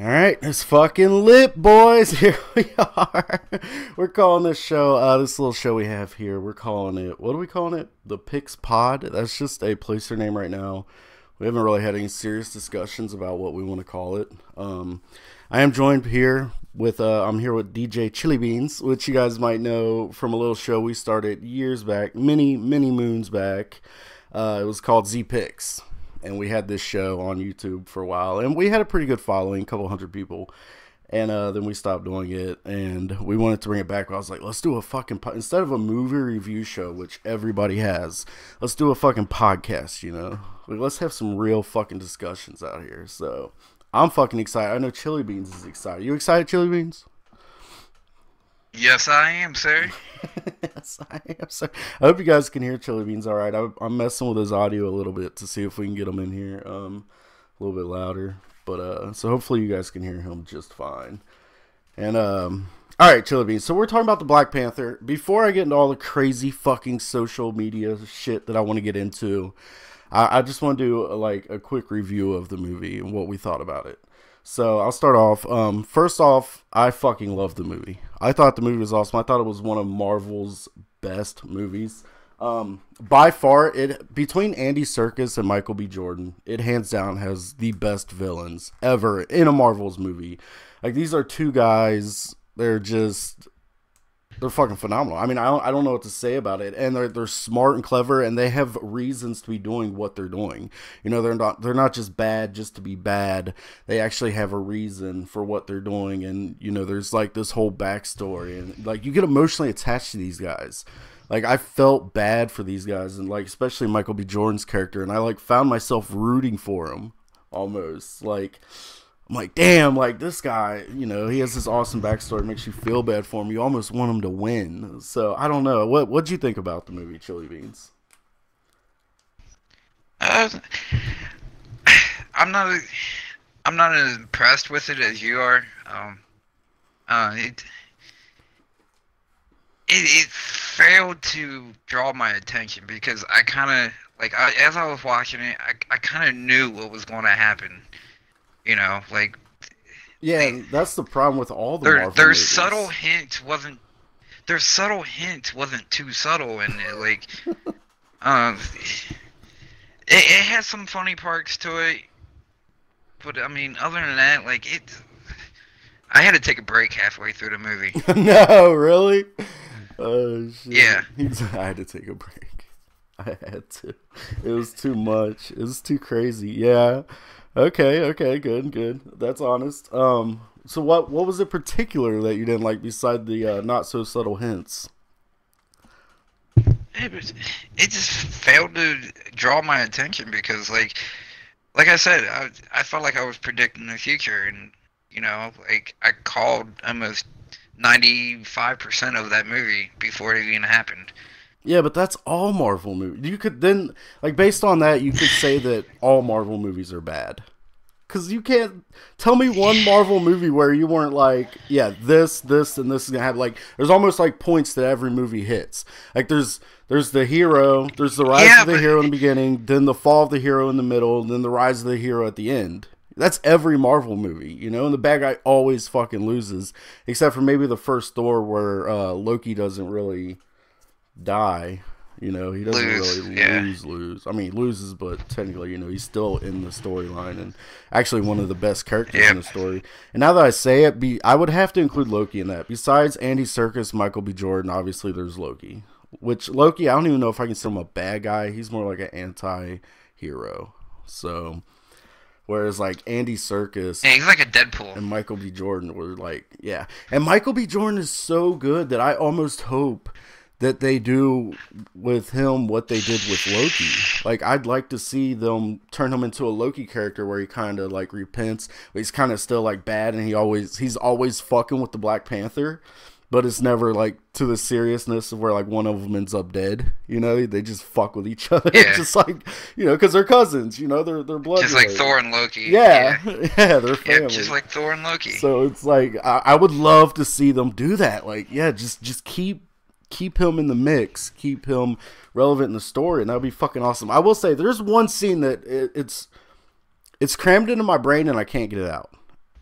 All right, it's fucking lit, boys. Here we are. We're calling this show, this little show we have here, we're calling it, what are we calling it? The Pix Pod. That's just a placer name right now. We haven't really had any serious discussions about what we want to call it. I am joined here with, I'm here with DJ Chili Beans, which you guys might know from a little show we started years back, many moons back. It was called ZPigs. And we had this show on YouTube for a while, and we had a pretty good following, a couple hundred people. And then we stopped doing it, and we wanted to bring it back. I was like, let's do a fucking instead of a movie review show, which everybody has, let's do a fucking podcast. You know, like, let's have some real fucking discussions out here. So I'm fucking excited. I know Chili Beans is excited. You excited, Chili Beans? Yes, I am, sir. Yes, I am, sir. I hope you guys can hear Chili Beans all right. I'm messing with his audio a little bit to see if we can get him in here a little bit louder. But so hopefully you guys can hear him just fine. And all right, Chili Beans. So we're talking about the Black Panther. Before I get into all the crazy fucking social media shit that I want to get into, I just want to do a quick review of the movie and what we thought about it. So I'll start off. First off, I fucking love the movie. I thought the movie was awesome. I thought it was one of Marvel's best movies. By far, it between Andy Serkis and Michael B. Jordan, it hands down has the best villains ever in a Marvel's movie. Like, these are two guys. They're fucking phenomenal. I mean, I don't know what to say about it. And they're smart and clever, and they have reasons to be doing what they're doing. You know, they're not just bad just to be bad. They actually have a reason for what they're doing, and you know, there's like this whole backstory, and like you get emotionally attached to these guys. Like, I felt bad for these guys, and like especially Michael B. Jordan's character, and I like found myself rooting for him almost. Like, I'm like, damn, like, this guy, you know, he has this awesome backstory. It makes you feel bad for him. You almost want him to win. So, I don't know. What'd you think about the movie, Chili Beans? Uh, I'm not I'm not as impressed with it as you are. Uh, it it failed to draw my attention because I kind of as I was watching it, I kind of knew what was going to happen. You know, like, Yeah, that's the problem with all the Marvel their movies. their subtle hint wasn't too subtle, and um, it has some funny parts to it, but I mean, other than that, like, I had to take a break halfway through the movie. No, really? Oh, shit. Yeah. I had to take a break. I had to. It was too much. It was too crazy. Yeah. Okay, good. That's honest. So what was it particular that you didn't like beside the not so subtle hints? It just failed to draw my attention because, like I said, I felt like I was predicting the future, and you know, like, I called almost 95% of that movie before it even happened. Yeah, but that's all Marvel movies. You could then, like, based on that, you could say that all Marvel movies are bad. Because you can't tell me one Marvel movie where you weren't like, yeah, this, and this is gonna have, like, there's almost like points that every movie hits. Like, there's the hero, there's the rise of the hero in the beginning, then the fall of the hero in the middle, then the rise of the hero at the end. That's every Marvel movie, you know, and the bad guy always fucking loses, except for maybe the first Thor where Loki doesn't really die. You know, he doesn't really lose. I mean, he loses, but technically, you know, he's still in the storyline and actually one of the best characters in the story. And now that I say it, I would have to include Loki in that. Besides Andy Serkis, Michael B. Jordan, obviously there's Loki. Which, Loki, I don't even know if I can consider him a bad guy. He's more like an anti-hero. So, whereas like Andy Serkis, Yeah, he's like a Deadpool. and Michael B. Jordan were like, yeah. And Michael B. Jordan is so good that I almost hope that they do with him what they did with Loki. Like, I'd like to see them turn him into a Loki character where he kind of like repents, but he's kind of still like bad, and he's always fucking with the Black Panther, but it's never like to the seriousness of where like one of them ends up dead. You know, they just fuck with each other, Yeah. just like, you know, because they're cousins. You know, they're blood Just like related. Thor and Loki. Yeah, yeah, they're Yeah, family. just like Thor and Loki. So it's like I would love to see them do that. Like, yeah, just keep him in the mix, keep him relevant in the story, and that would be fucking awesome. I will say, there's one scene that it's crammed into my brain and I can't get it out.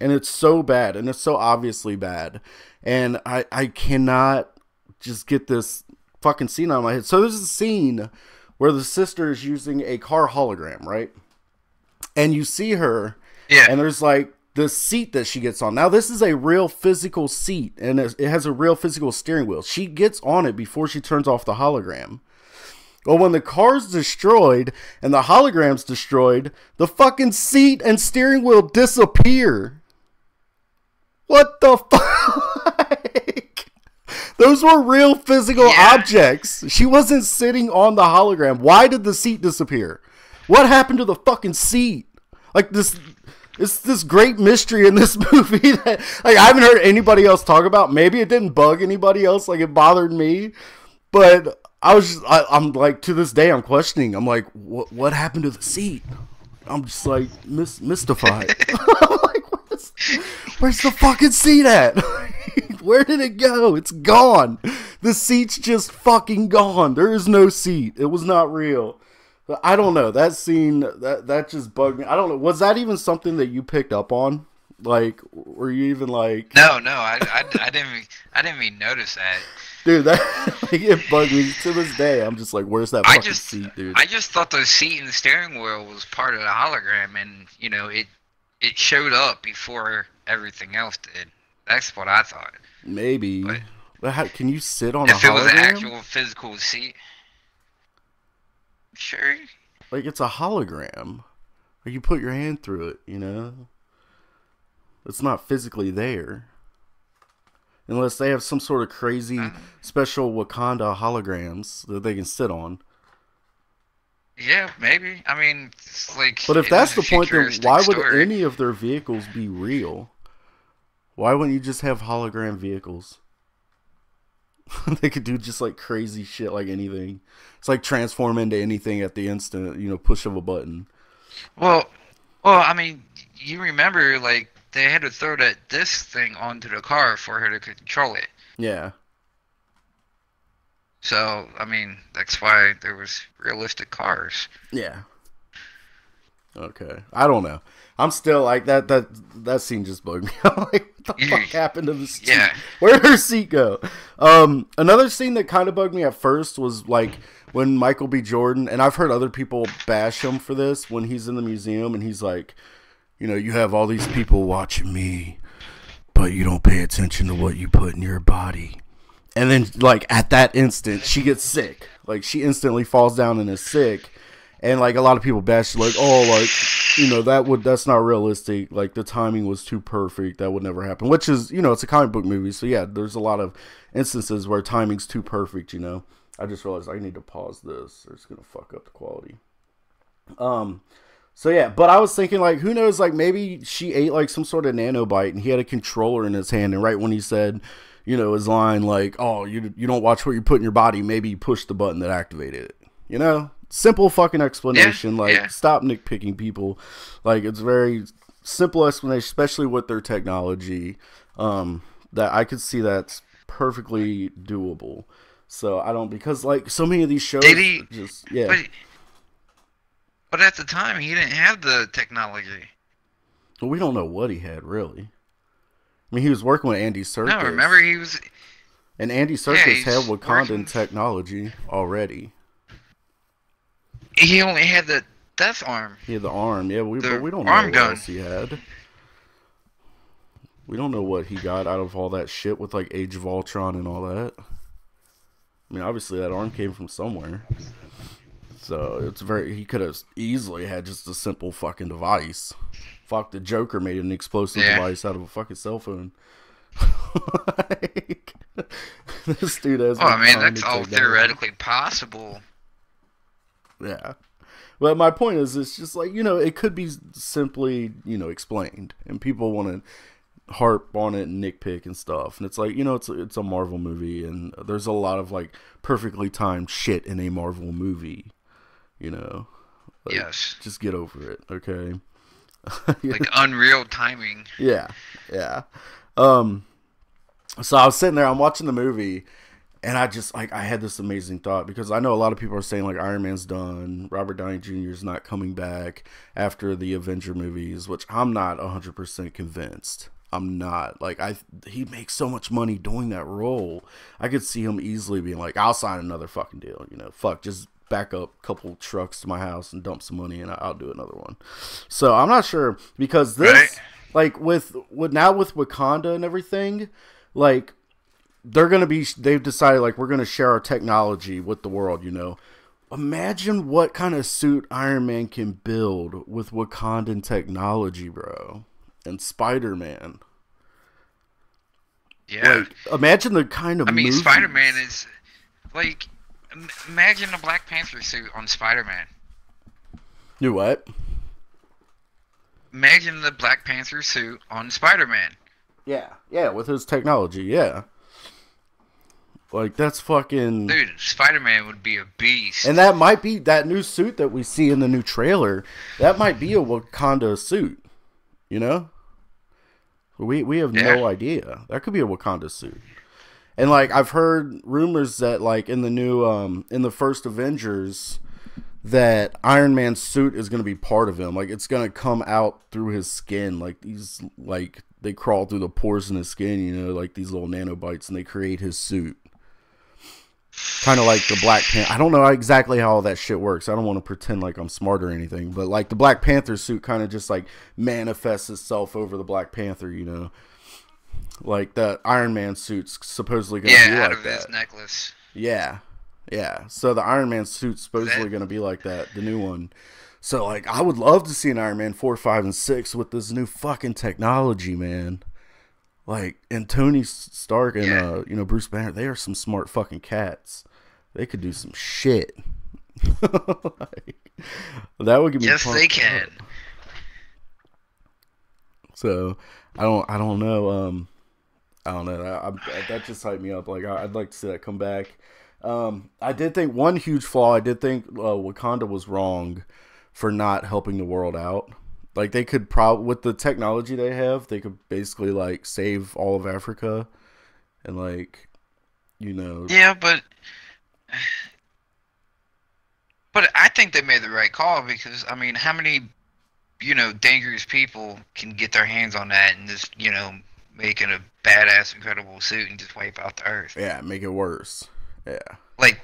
and it's so bad, and it's so obviously bad, and I cannot just get this fucking scene out of my head. So there's a scene where the sister is using a car hologram, right? And you see her, and there's like the seat that she gets on. Now, this is a real physical seat, and it has a real physical steering wheel. She gets on it before she turns off the hologram. Well, when the car's destroyed and the hologram's destroyed, the fucking seat and steering wheel disappear. What the fuck? Those were real physical objects. She wasn't sitting on the hologram. Why did the seat disappear? What happened to the fucking seat? Like, it's this great mystery in this movie that, like, I haven't heard anybody else talk about. Maybe it didn't bug anybody else, like it bothered me, but I'm like, to this day, I'm questioning. I'm like, what happened to the seat? I'm just like mystified. I'm like, where's the fucking seat at? Where did it go? It's gone. The seat's just fucking gone. There is no seat. It was not real. But I don't know. That scene, that just bugged me. I don't know. Was that even something that you picked up on? Like, were you even like? No, I didn't even notice that. Dude, that like, it bugged me to this day. I'm just like, where's that fucking seat, dude? I just thought the seat and the steering wheel was part of the hologram, and you know, it showed up before everything else did. That's what I thought. Maybe. But how, can you sit on a hologram? If it was an actual physical seat, sure. Like, it's a hologram. Like, you put your hand through it, you know? It's not physically there. Unless they have some sort of crazy special Wakanda holograms that they can sit on. Yeah, maybe. I mean, it's like... But if that's the point, then why would any of their vehicles be real? Why wouldn't you just have hologram vehicles? They could do just like crazy shit like anything. It's like transform into anything at the instant, you know, push of a button. Well, I mean, you remember, like, they had to throw that disc thing onto the car for her to control it. Yeah. So, I mean, that's why there was realistic cars. Yeah. Okay. I don't know. I'm still like, that scene just bugged me. I'm like, what the fuck happened to the seat? Yeah. Where did her seat go? Another scene that kind of bugged me at first was like when Michael B. Jordan, and I've heard other people bash him for this, when he's in the museum and he's like, you know, you have all these people watching me, but you don't pay attention to what you put in your body. And then, like, at that instant, she gets sick. Like, she instantly falls down and is sick. And, like, a lot of people bash, like, oh, like, you know, that's not realistic. Like, the timing was too perfect. That would never happen. Which is, you know, it's a comic book movie. So, yeah, there's a lot of instances where timing's too perfect, you know. I just realized I need to pause this or it's going to fuck up the quality. So, yeah, but I was thinking, like, who knows, like, maybe she ate, like, some sort of nanobite and he had a controller in his hand. And right when he said, you know, his line, like, oh, you don't watch what you put in your body, maybe you push the button that activated it. You know? Simple fucking explanation. Stop nitpicking people. Like, it's very simple explanation, especially with their technology, that I could see that's perfectly doable. So, I don't, because, like, so many of these shows just, yeah. But at the time, he didn't have the technology. Well, we don't know what he had, really. I mean, he was working with Andy Serkis. No, remember he was... And Andy Serkis had Wakandan technology already. He only had the death arm. He had the arm, yeah, but we don't know what else he had. We don't know what he got out of all that shit with, like, Age of Ultron and all that. I mean, obviously that arm came from somewhere. So, it's he could have easily had just a simple fucking device. Fuck, the Joker made an explosive device out of a fucking cell phone. Like, this dude has... Well, I mean, that's all theoretically possible. Yeah. But my point is, it's just like, you know, it could be simply, you know, explained. And people want to harp on it and nitpick and stuff. And it's like, you know, it's a Marvel movie. And there's a lot of, like, perfectly timed shit in a Marvel movie. You know? Like, yes. Just get over it, okay? Like, unreal timing. Yeah. Yeah. So I was sitting there, I'm watching the movie. And I just like I had this amazing thought because I know a lot of people are saying like Iron Man's done, Robert Downey Jr. is not coming back after the Avenger movies, which I'm not 100% convinced. I'm not like he makes so much money doing that role. I could see him easily being like, I'll sign another fucking deal. You know, fuck, just back up a couple trucks to my house and dump some money and I'll do another one. So I'm not sure because this Right. like with now with Wakanda and everything, like they've decided like we're gonna share our technology with the world, you know. Imagine what kind of suit Iron Man can build with Wakandan technology, bro. And Spider-Man. Yeah. Like, imagine the kind of I mean, movies. Spider-Man is like, imagine a Black Panther suit on Spider-Man. Do what? Imagine the Black Panther suit on Spider-Man. Yeah, with his technology, yeah. Like, that's fucking... Dude, Spider-Man would be a beast. And that might be, that new suit that we see in the new trailer, that might be a Wakanda suit, you know? We have no idea. That could be a Wakanda suit. And, like, I've heard rumors that, like, in the new, in the first Avengers, that Iron Man's suit is going to be part of him. Like, it's going to come out through his skin. Like, these, like, they crawl through the pores in his skin, you know, like these little nanobites, and they create his suit. Kind of like the Black Panther. I don't know exactly how all that shit works. I don't want to pretend like I'm smart or anything. But like the Black Panther suit kind of just like manifests itself over the Black Panther, you know. Like the Iron Man suit's supposedly going to be out like of that. his necklace. Yeah. So the Iron Man suit's supposedly going to be like that, the new one. So like I would love to see an Iron Man 4, 5, and 6 with this new fucking technology, man. Like, and Tony Stark and, you know, Bruce Banner, they are some smart fucking cats. They could do some shit. Like, that would give me Yes, they can. Up. So, I don't know. I don't know. That just hyped me up. Like, I'd like to see that come back. I did think one huge flaw, I did think Wakanda was wrong for not helping the world out. Like, they could probably, with the technology they have, they could basically, like, save all of Africa. And, like, you know. Yeah, but I think they made the right call because, I mean, how many, you know, dangerous people can get their hands on that and just, you know, make it a badass, incredible suit and just wipe out the earth? Yeah, make it worse. Yeah. Like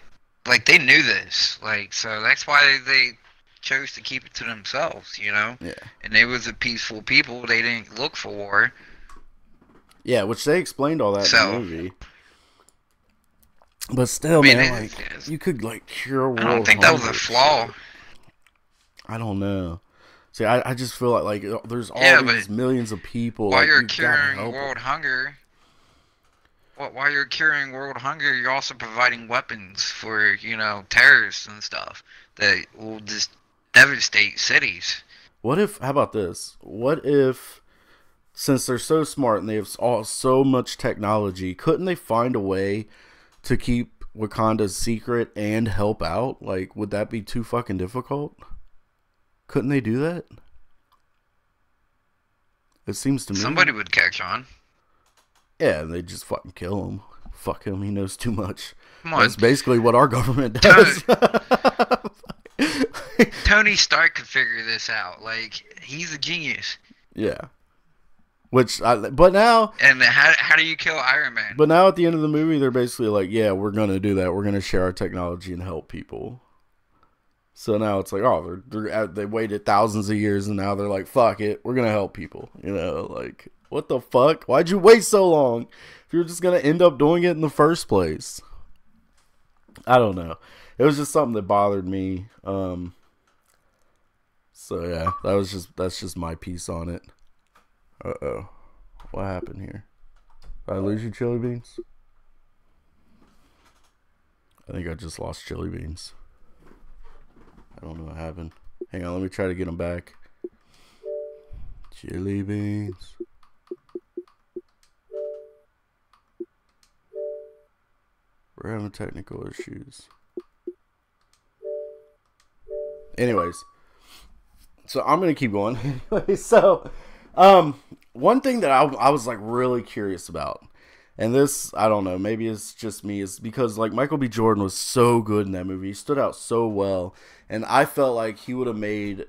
they knew this. Like, so that's why they chose to keep it to themselves, you know? Yeah. And they was a peaceful people. They didn't look for war. Yeah, which they explained all that in the movie. But still, I mean, man, like, you could, like, cure world I don't think hunger. that was a flaw. I don't know. See, I just feel like there's all these millions of people. While like, you're curing world hunger, while you're curing world hunger, you're also providing weapons for, you know, terrorists and stuff that will just devastate cities. What if, how about this? What if, since they're so smart and they have so much technology, couldn't they find a way to keep Wakanda's secret and help out? Like, would that be too fucking difficult? Couldn't they do that? It seems to me. Somebody would catch on. Yeah, they just fucking kill him. Fuck him, he knows too much. Come on. That's basically what our government does. Tony Stark could figure this out. Like, he's a genius. Yeah. But now... And how do you kill Iron Man? But now at the end of the movie, they're basically like, yeah, we're going to do that. We're going to share our technology and help people. So now it's like, oh, they waited thousands of years and now they're like, fuck it, we're going to help people. You know, like, what the fuck? Why'd you wait so long if you're just going to end up doing it in the first place? I don't know. It was just something that bothered me. So yeah, that's just my piece on it. Uh-oh. What happened here? Did I lose you, Chili Beans? I think I just lost Chili Beans. I don't know what happened. Hang on, let me try to get him back. Chili Beans. We're having technical issues. Anyways. So I'm going to keep going. So, one thing that I was like really curious about. And this, I don't know, maybe it's just me. It's because like Michael B. Jordan was so good in that movie. He stood out so well, and I felt like he would have made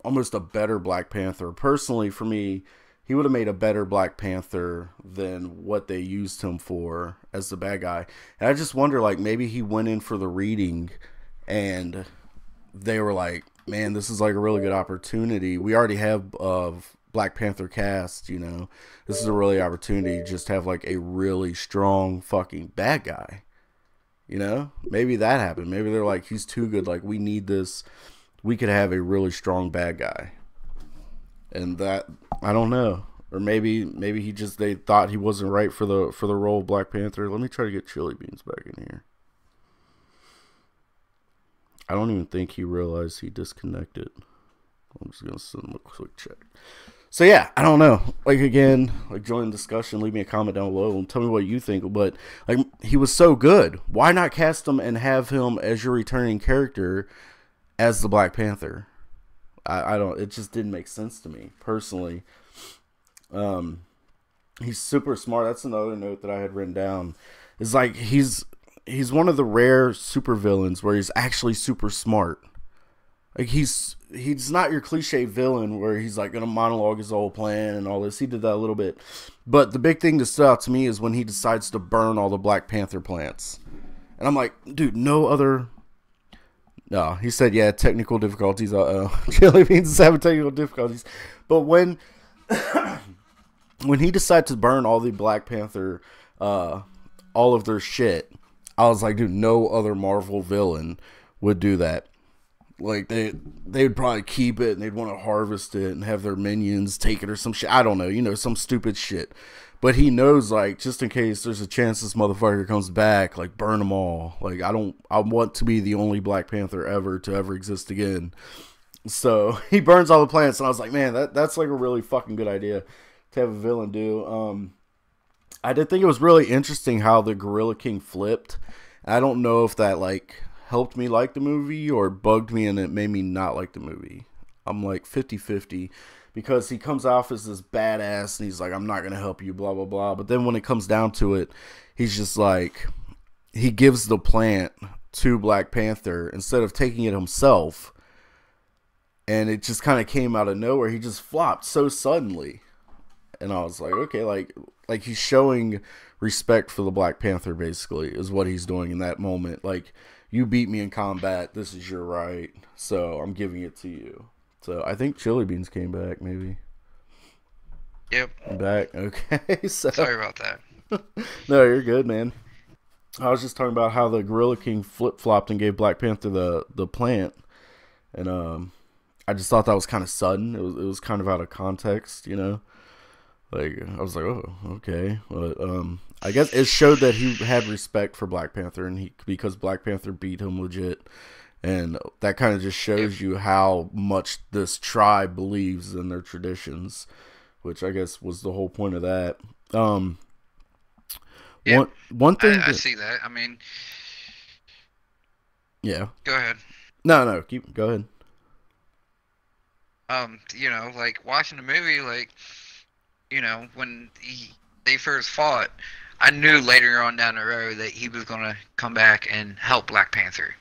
almost a better Black Panther. Personally, for me, he would have made a better Black Panther than what they used him for as the bad guy. And I just wonder, like, maybe he went in for the reading and they were like, man, this is like a really good opportunity. We already have Black Panther cast, you know. This is a really opportunity to just have like a really strong fucking bad guy. You know? Maybe that happened. Maybe they're like, he's too good. Like, we need this. We could have a really strong bad guy. And that, I don't know. Or maybe he just, they thought he wasn't right for the role of Black Panther. Let me try to get Chili Beans back in here. I don't even think he realized he disconnected. I'm just going to send him a quick check. So yeah, I don't know. Like, again, like, join the discussion. Leave me a comment down below and tell me what you think. But like, he was so good. Why not cast him and have him as your returning character as the Black Panther? I don't. It just didn't make sense to me personally. He's super smart. That's another note that I had written down. Is like he's one of the rare supervillains where he's actually super smart. Like he's not your cliche villain where he's like gonna monologue his whole plan and all this. He did that a little bit, but the big thing that stood out to me is when he decides to burn all the Black Panther plants, and I'm like, dude, no other. No, he said, yeah, technical difficulties. Chili Beans is having technical difficulties, but when he decided to burn all the Black Panther, all of their shit, I was like, dude, no other Marvel villain would do that. Like, they would probably keep it and they'd want to harvest it and have their minions take it or some shit. I don't know, you know, some stupid shit. But he knows, like, just in case there's a chance this motherfucker comes back, like, burn them all. Like, I want to be the only Black Panther ever to ever exist again. So he burns all the plants, and I was like, man, that's like a really fucking good idea to have a villain do. I did think it was really interesting how the Gorilla King flipped. I don't know if that, like, helped me like the movie or bugged me and it made me not like the movie. I'm like 50-50 because he comes off as this badass and he's like, I'm not going to help you, blah, blah, blah. But then when it comes down to it, he's just like, he gives the plant to Black Panther instead of taking it himself. And it just kind of came out of nowhere. He just flopped so suddenly. And I was like, okay, like he's showing respect for the Black Panther, basically, is what he's doing in that moment. Like, you beat me in combat. This is your right. So I'm giving it to you. So I think Chili Beans came back, maybe. Yep. I'm back. Okay. So, sorry about that. No, you're good, man. I was just talking about how the Gorilla King flip-flopped and gave Black Panther the plant. And I just thought that was kind of sudden. It was kind of out of context, you know? Like, I was like, oh, okay. But I guess it showed that he had respect for Black Panther, and because Black Panther beat him legit, and that kind of just shows you how much this tribe believes in their traditions, which I guess was the whole point of that. Yeah, one thing I see that. I mean, yeah. Go ahead. No, go ahead. You know, like watching the movie, like, you know, when they first fought, I knew later on down the road that he was gonna come back and help Black Panther.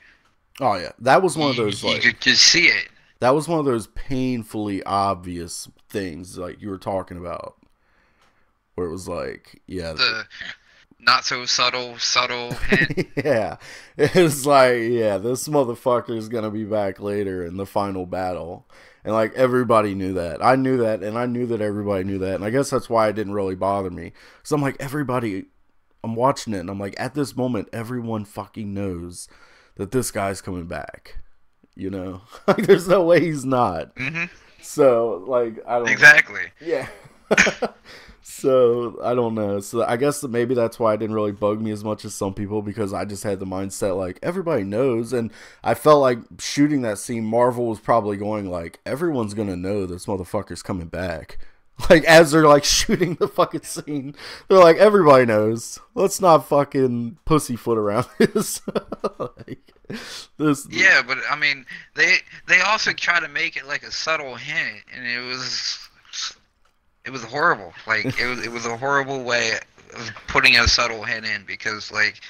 Oh yeah, that was one of those. You could just see it. That was one of those painfully obvious things, like you were talking about, where it was like, yeah, the not so subtle hint. Yeah, it was like, yeah, this motherfucker is gonna be back later in the final battle. And, like, everybody knew that. I knew that, and I knew that everybody knew that. And I guess that's why it didn't really bother me. So I'm like, I'm watching it, and I'm like, at this moment, everyone fucking knows that this guy's coming back. You know? Like, there's no way he's not. Mm-hmm. So, like, I don't Exactly. know. Yeah. So, I don't know. So, I guess maybe that's why it didn't really bug me as much as some people, because I just had the mindset, like, everybody knows. And I felt like shooting that scene, Marvel was probably going, like, everyone's going to know this motherfucker's coming back. Like, as they're, like, shooting the fucking scene, they're like, everybody knows. Let's not fucking pussyfoot around this. Like, this. Yeah, but, I mean, they also try to make it, like, a subtle hint, and it was... it was horrible. Like it was a horrible way of putting a subtle hint in because like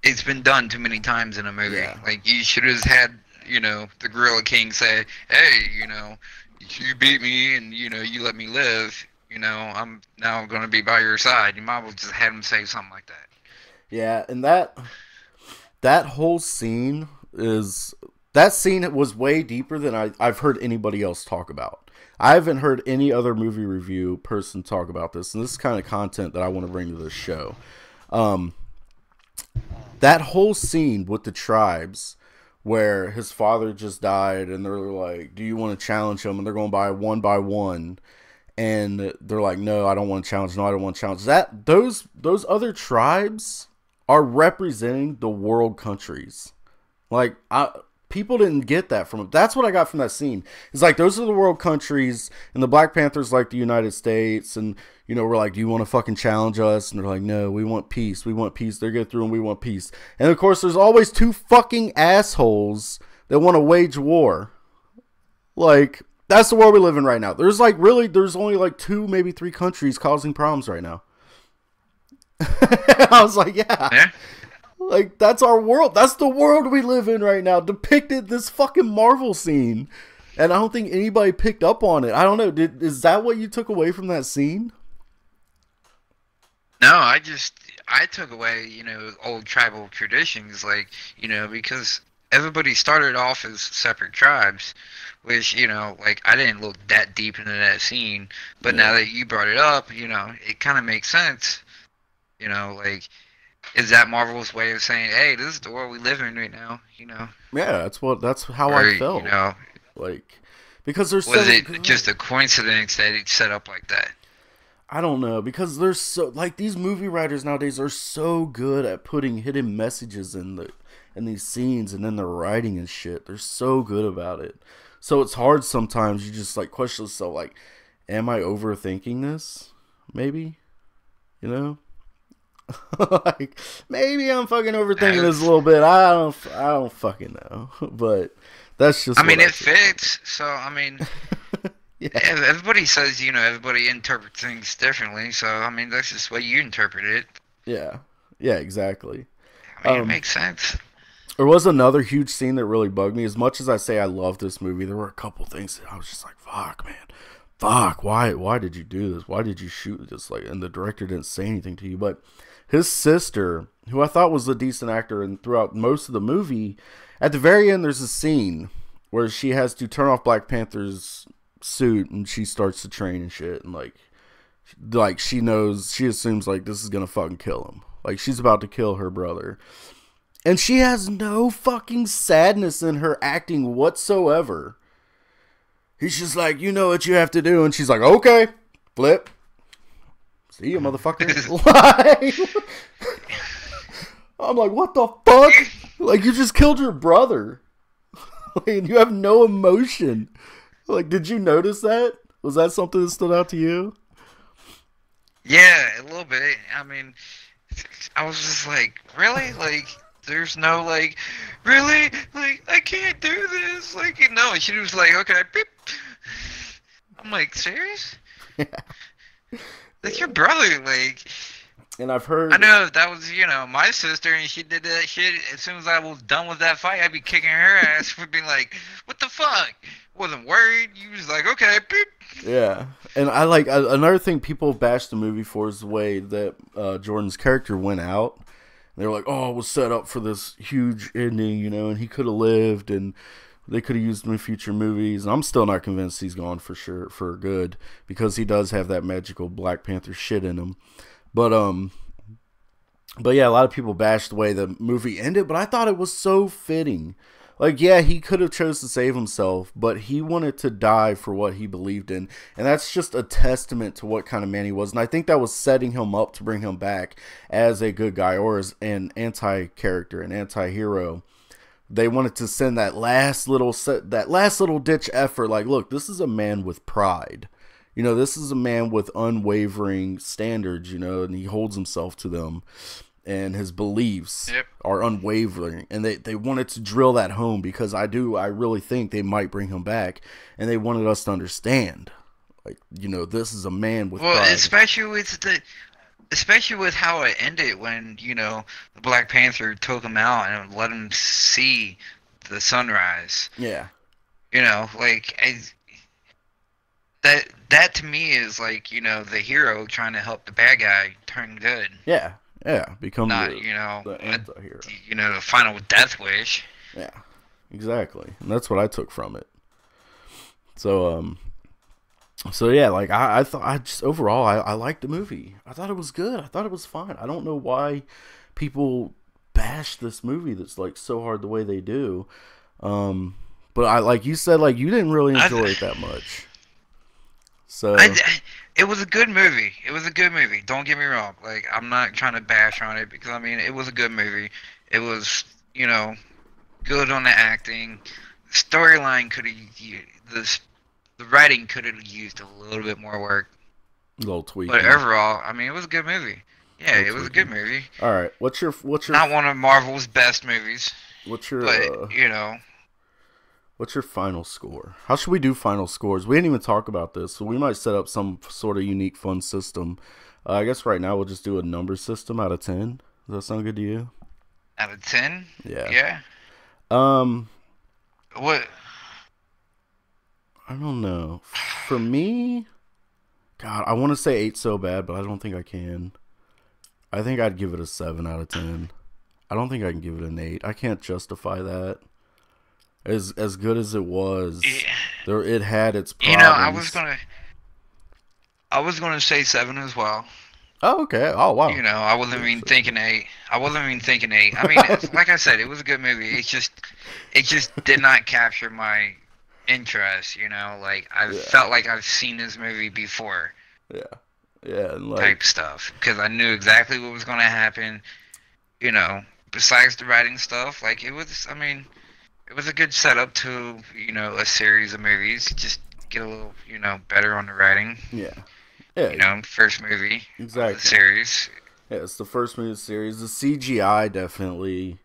it's been done too many times in a movie. Yeah. Like you should have had, the Gorilla King say, "Hey, you beat me and you let me live. I'm now going to be by your side." You might as well just have him say something like that. Yeah, and that whole scene was way deeper than I've heard anybody else talk about. I haven't heard any other movie review person talk about this, and this is kind of content that I want to bring to this show. That whole scene with the tribes where his father just died and they're like, do you want to challenge him? And they're going by one, and they're like, no, I don't want to challenge. No, I don't want to challenge. Those other tribes are representing the world countries. Like, people didn't get that from it. That's what I got from that scene. It's like, those are the world countries, and the Black Panther's like the United States, and, we're like, do you want to fucking challenge us? And they're like, no, we want peace. We want peace. They're getting through, and we want peace. And, of course, there's always two fucking assholes that want to wage war. Like, that's the world we live in right now. There's only like 2, maybe 3 countries causing problems right now. I was like, yeah. Like, that's our world. That's the world we live in right now. Depicted this fucking Marvel scene. And I don't think anybody picked up on it. I don't know. Is that what you took away from that scene? No, I took away, old tribal traditions, like, because everybody started off as separate tribes, which, like, I didn't look that deep into that scene. But now that you brought it up, it kind of makes sense. Like, is that Marvel's way of saying, hey, this is the world we live in right now, Yeah, that's how I felt. Like, because there's was it just a coincidence that it's set up like that? I don't know, because there's these movie writers nowadays are so good at putting hidden messages in these scenes and in their writing and shit. They're so good about it. So it's hard sometimes. You just like question yourself, like, am I overthinking this? Maybe, like, maybe I'm fucking overthinking this a little bit. I don't fucking know. But that's just. I mean, it fits. So I mean, yeah. Everybody says everybody interprets things differently. So I mean, that's just the way you interpret it. Yeah. Yeah. Exactly. I mean, it makes sense. There was another huge scene that really bugged me. As much as I say I love this movie, there were a couple things that I was just like, "Fuck, man, fuck! Why did you do this? Why did you shoot this?" Like, and the director didn't say anything to you, but his sister, who I thought was a decent actor, and throughout most of the movie, at the very end, there's a scene where she has to turn off Black Panther's suit, and she starts to train and shit, and like she assumes like this is gonna fucking kill him, like she's about to kill her brother, and she has no fucking sadness in her acting whatsoever. He's just like, you know what you have to do, and she's like, okay, flip. See you, motherfucker. I'm like, what the fuck? Like, you just killed your brother. And you have no emotion. Like, did you notice that? Was that something that stood out to you? Yeah, a little bit. I mean, I was just like, really? Like, there's no, like, really? Like, I can't do this. Like, no, she was like, okay, beep. I'm like, serious? Yeah. That's your brother, like. And I've heard. I know that was, my sister, and she did that shit. As soon as I was done with that fight, I'd be kicking her ass for being like, "What the fuck?" Wasn't worried. You was like, "Okay, beep." Yeah, and I like another thing people bashed the movie for is the way that Jordan's character went out. They were like, "Oh, it was set up for this huge ending, and he could have lived, and they could have used him in future movies." And I'm still not convinced he's gone for sure for good, because he does have that magical Black Panther shit in him. But yeah, a lot of people bashed the way the movie ended, but I thought it was so fitting. Like, yeah, he could have chose to save himself, but he wanted to die for what he believed in. And that's just a testament to what kind of man he was. And I think that was setting him up to bring him back as a good guy, or as an anti-character, an anti-hero. They wanted to send that last little ditch effort. Like, look, this is a man with pride. This is a man with unwavering standards, and he holds himself to them. And his beliefs are unwavering. And they wanted to drill that home, because I really think they might bring him back. And they wanted us to understand. Like, this is a man with Well, pride. especially with how it ended when, the Black Panther took him out and let him see the sunrise. Yeah. Like that to me is like, the hero trying to help the bad guy turn good. Yeah. Yeah. Become Not, the anti-hero. The final death wish. Yeah. Exactly. And that's what I took from it. So yeah, like I thought, overall I liked the movie. I thought it was good. I thought it was fine. I don't know why people bash this movie that's like so hard the way they do. But like you said, like you didn't really enjoy it that much. So it was a good movie. It was a good movie. Don't get me wrong. Like, I'm not trying to bash on it because it was a good movie. It was, good on the acting. The storyline could have the writing could have used a little bit more work. A little tweak. But overall, it was a good movie. Yeah, it was a good movie. All right, what's your not one of Marvel's best movies. What's your final score? How should we do final scores? We didn't even talk about this, so we might set up some sort of unique, fun system. I guess right now we'll just do a number system out of 10. Does that sound good to you? Out of 10? Yeah. Yeah. What? I don't know. For me, God, I want to say 8 so bad, but I don't think I can. I think I'd give it a 7 out of 10. I don't think I can give it an 8. I can't justify that. As good as it was, it had its problems. I was gonna say 7 as well. Oh, okay. Oh, wow. I wasn't even thinking 8. Like I said, it was a good movie. It just did not capture my interest. Like I felt like I've seen this movie before. Yeah. Yeah. And type stuff, because I knew exactly what was gonna happen. Besides the writing stuff, like it was. It was a good setup to, a series of movies. Just get a little, better on the writing. Yeah. Yeah. First movie. Exactly. Of the series. Yeah, it's the first movie of the series. The CGI definitely,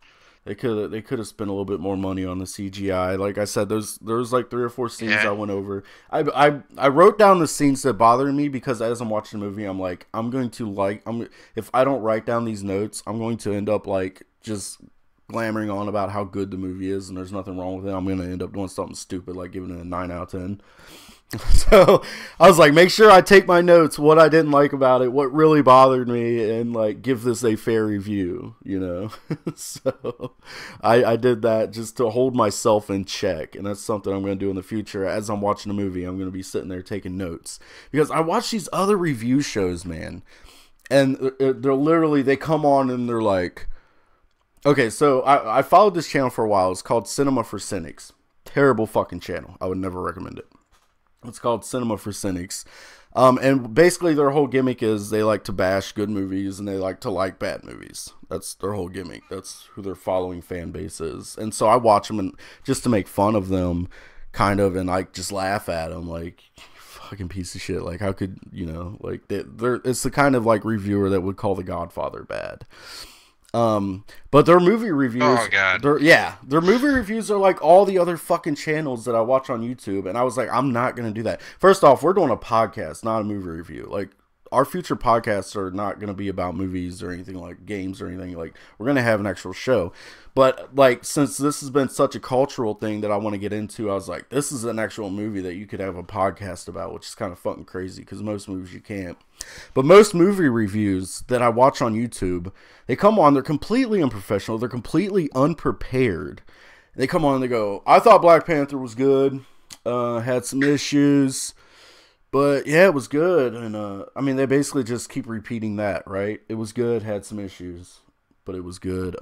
they could have spent a little bit more money on the CGI. Like I said, there was like 3 or 4 scenes I went over. I wrote down the scenes that bothered me because as I'm watching the movie, I'm like, if I don't write down these notes, I'm going to end up like just glamoring on about how good the movie is and there's nothing wrong with it. I'm going to end up doing something stupid like giving it a 9 out of 10. So I was like, make sure I take my notes, what I didn't like about it, what really bothered me, and like give this a fair review, So I did that just to hold myself in check, and that's something I'm going to do in the future. As I'm watching the movie, I'm going to be sitting there taking notes because I watch these other review shows, man, and they're literally, they come on and they're like, okay, so I followed this channel for a while. It's called Cinema for Cynics. Terrible fucking channel. I would never recommend it. It's called Cinema for Cynics. And basically their whole gimmick is they like to bash good movies and they like to like bad movies. That's their whole gimmick. That's who their following fan base is. And so I watch them and just to make fun of them, kind of, and like just laugh at them like, fucking piece of shit. Like how could, like it's the kind of like reviewer that would call The Godfather bad. But their movie reviews, oh god, their movie reviews are like all the other fucking channels that I watch on YouTube, and I was like, I'm not gonna do that. First off, we're doing a podcast, not a movie review. Like our future podcasts are not gonna be about movies or anything like games or anything. Like we're gonna have an actual show. But like since this has been such a cultural thing that I want to get into, I was like, this is an actual movie that you could have a podcast about, which is kind of fucking crazy because most movies you can't. But most movie reviews that I watch on YouTube, they come on, they're completely unprofessional, they're completely unprepared. They come on and they go, I thought Black Panther was good, had some issues, but yeah, it was good. And they basically just keep repeating that, right? It was good, had some issues, but it was good.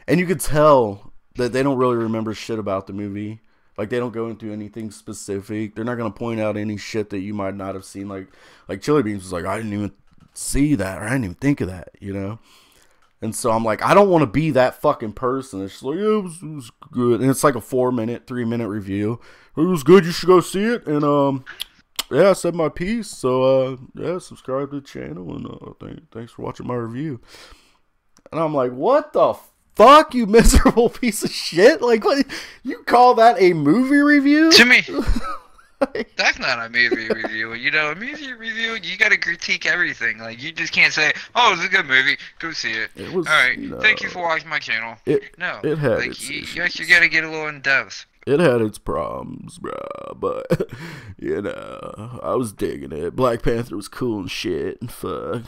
And you could tell that they don't really remember shit about the movie. Like, they don't go into anything specific. They're not going to point out any shit that you might not have seen. Like Chili Beans was like, I didn't even see that, or I didn't even think of that, And so I'm like, I don't want to be that fucking person. It's just like, yeah, it was good. And it's like a 3-minute review. It was good, you should go see it. And, yeah, I said my piece. So, yeah, subscribe to the channel. And thanks for watching my review. And I'm like, what the fuck, you miserable piece of shit? Like, what? You call that a movie review? To me, That's not a movie review. You know, a movie review, you gotta critique everything. Like, you just can't say, "Oh, it's a good movie. Go see it." It was, All right, you know, thank you for watching my channel. No, it had like its you issues. gotta get a little in depth. It had its problems, bruh, but you know, I was digging it. Black Panther was cool and shit and fuck.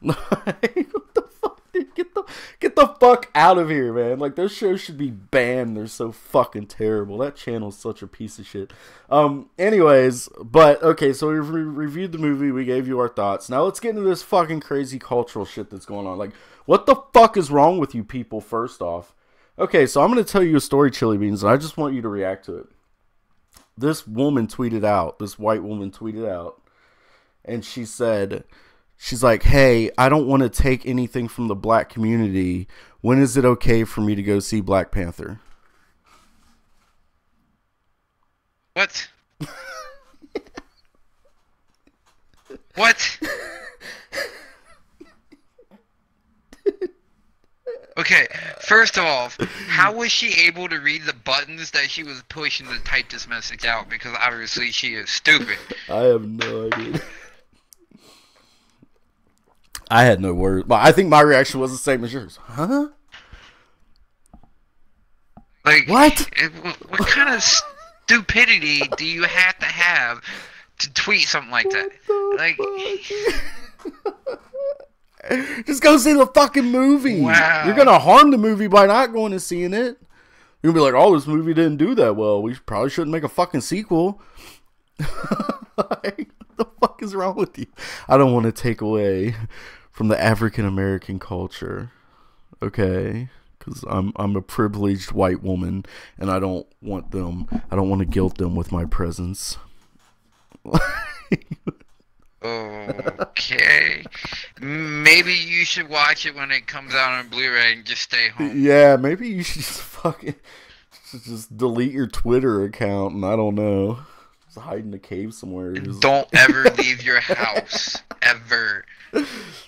What the fuck, dude? Get the fuck out of here, man. Like, those shows should be banned. They're so fucking terrible. That channel's such a piece of shit. Anyways, but okay, so we reviewed the movie. We gave you our thoughts. Now let's get into this fucking crazy cultural shit that's going on. Like, what the fuck is wrong with you people? First off. Okay, so I'm going to tell you a story, Chili Beans, and I just want you to react to it. This woman tweeted out, this white woman tweeted out, and she said, she's like, "Hey, I don't want to take anything from the black community. When is it okay for me to go see Black Panther?" What? What? Okay, first of all, how was she able to read the buttons that she was pushing to type this message out? Because obviously she is stupid. I have no idea. I had no words. But I think my reaction was the same as yours. Huh? Like, what? What kind of stupidity do you have to tweet something like that? Like, just go see the fucking movie. Wow. You're gonna harm the movie by not going and seeing it. You're gonna be like, "Oh, this movie didn't do that well. We probably shouldn't make a fucking sequel." Like, what the fuck is wrong with you? I don't want to take away from the African American culture, okay? Because I'm a privileged white woman, and I don't want to guilt them with my presence. Okay. Maybe you should watch it when it comes out on Blu-ray and just stay home. Yeah, maybe you should just delete your Twitter account, and I don't know. Just hide in a cave somewhere. Don't ever leave your house. Ever.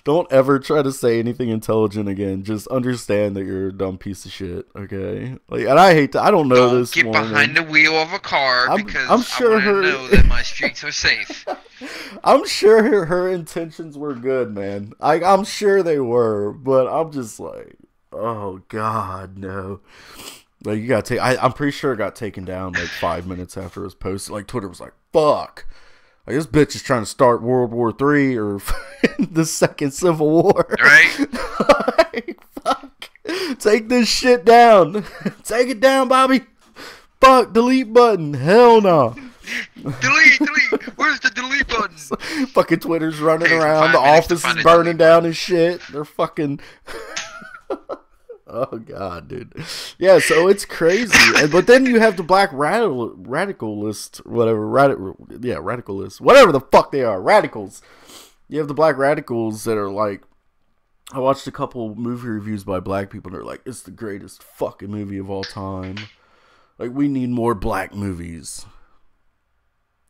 Don't ever try to say anything intelligent again. Just understand that you're a dumb piece of shit, okay? Like, and I hate to. I don't know this Get woman. behind the wheel of a car because I'm sure I want to know that my streets are safe. I'm sure her intentions were good, man. I'm sure they were, but I'm just like, oh god, no. Like, you gotta take. I'm pretty sure it got taken down like 5 minutes after it was posted. Like, Twitter was like, fuck. Like, this bitch is trying to start World War III or the Second Civil War. Right? Like, fuck. Take this shit down. Take it down, Bobby. Fuck, delete button. Hell no. Delete. Where's the delete button? Fucking Twitter's running around. The office is burning down and shit. They're fucking... Oh god, dude. Yeah, so it's crazy. But then you have the black radicalist, whatever, radicalists, whatever the fuck they are, radicals. You have the black radicals that are like, I watched a couple movie reviews by black people and they're like, it's the greatest fucking movie of all time. Like, we need more black movies.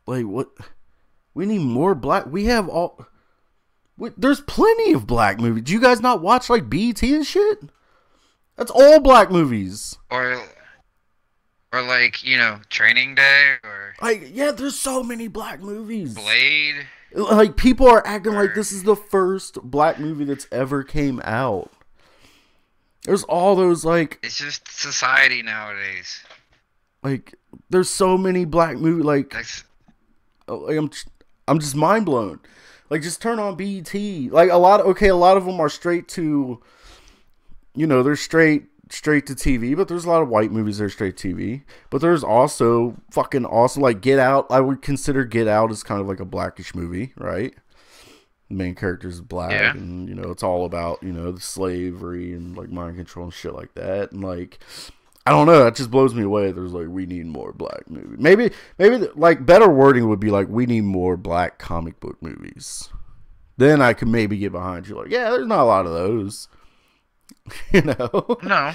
Like, what? We need more black. We have all. There's plenty of black movies. Do you guys not watch like BET and shit? That's all black movies. Or like, you know, Training Day or like, yeah, there's so many black movies. Blade. Like, people are acting like this is the first black movie that's ever came out. There's all those like. It's just society nowadays. Like, there's so many black movies. Like, I'm just mind blown. Like, just turn on BET. Like, a lot of them are straight to. You know, they're straight to TV, but there's a lot of white movies that are straight TV. But there's also fucking awesome, like Get Out. I would consider Get Out as kind of like a blackish movie, right? The main character is black, yeah. And, you know, it's all about, you know, the slavery and, like, mind control and shit like that. And, like, I don't know, that just blows me away. There's, like, we need more black movies. Maybe, like, better wording would be, like, we need more black comic book movies. Then I could maybe get behind you, like, yeah, there's not a lot of those. You know? No.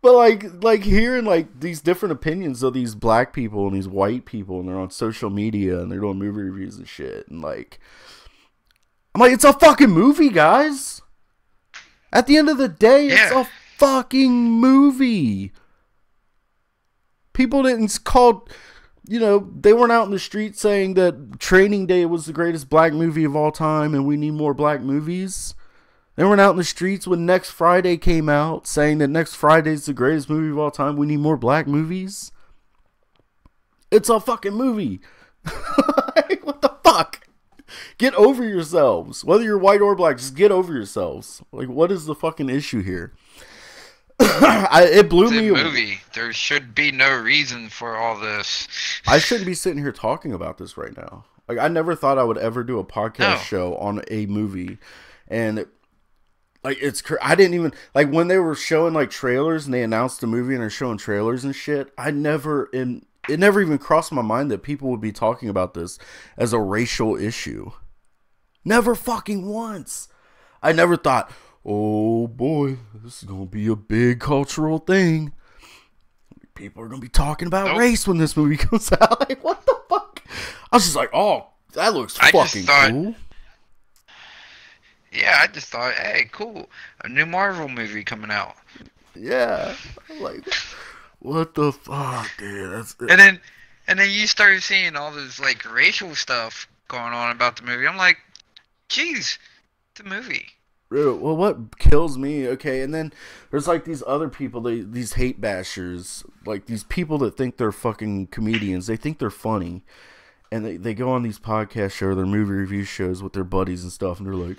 But like hearing like these different opinions of these black people and these white people, and they're on social media and they're doing movie reviews and shit, and like, I'm like, it's a fucking movie, guys. At the end of the day, it's a fucking movie. People didn't call you know, they weren't out in the street saying that Training Day was the greatest black movie of all time and we need more black movies. They weren't out in the streets when Next Friday came out saying that Next Friday is the greatest movie of all time. We need more black movies. It's a fucking movie. What the fuck? Get over yourselves. Whether you're white or black, just get over yourselves. Like, what is the fucking issue here? It blew me away. Movie. There should be no reason for all this. I shouldn't be sitting here talking about this right now. Like, I never thought I would ever do a podcast show on a movie, and like I didn't even like when they were showing like trailers and they announced the movie and they're showing trailers and shit. It never even crossed my mind that people would be talking about this as a racial issue. Never fucking once. I never thought, oh boy, this is gonna be a big cultural thing. People are gonna be talking about race when this movie comes out. Like, what the fuck? I was just like, oh, that looks fucking cool. Yeah, I just thought, hey, cool, a new Marvel movie coming out. Yeah, like, what the fuck, dude? That's it. And then you start seeing all this like racial stuff going on about the movie. I'm like, jeez, the movie. Well, what kills me, okay, and then there's like these other people, these hate bashers, like these people that think they're fucking comedians. They think they're funny. And they go on these podcast shows, their movie review shows with their buddies and stuff, and they're like,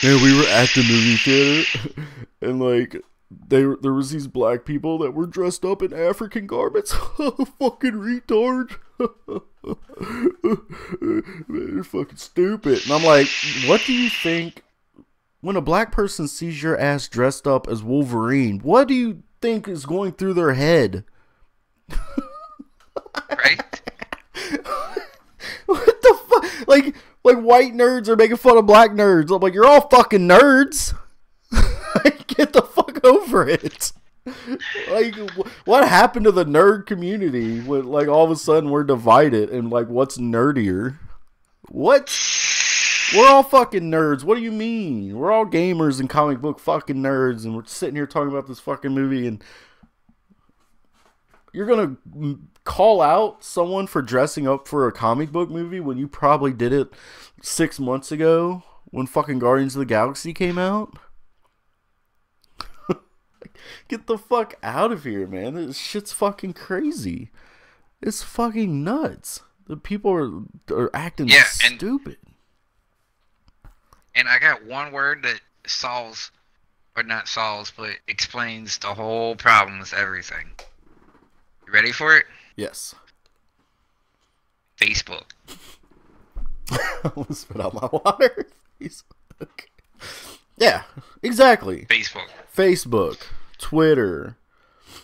"Man, we were at the movie theater, and like there was these black people that were dressed up in African garments." Fucking retard. They're fucking stupid. And I'm like, what do you think when a black person sees your ass dressed up as Wolverine? What do you think is going through their head? Right? What the fuck? Like white nerds are making fun of black nerds. I'm like, you're all fucking nerds. Get the fuck over it. Like, what happened to the nerd community when, like, all of a sudden we're divided and, like, what's nerdier? What? We're all fucking nerds. What do you mean? We're all gamers and comic book fucking nerds, and we're sitting here talking about this fucking movie, and you're gonna call out someone for dressing up for a comic book movie when you probably did it 6 months ago when fucking Guardians of the Galaxy came out? Get the fuck out of here, man. This shit's fucking crazy. It's fucking nuts. The people are acting stupid. And I got one word that solves, or not solves, but explains the whole problem with everything. You ready for it? Yes. Facebook. I almost spit out my water. Facebook. Yeah, exactly. Facebook. Twitter.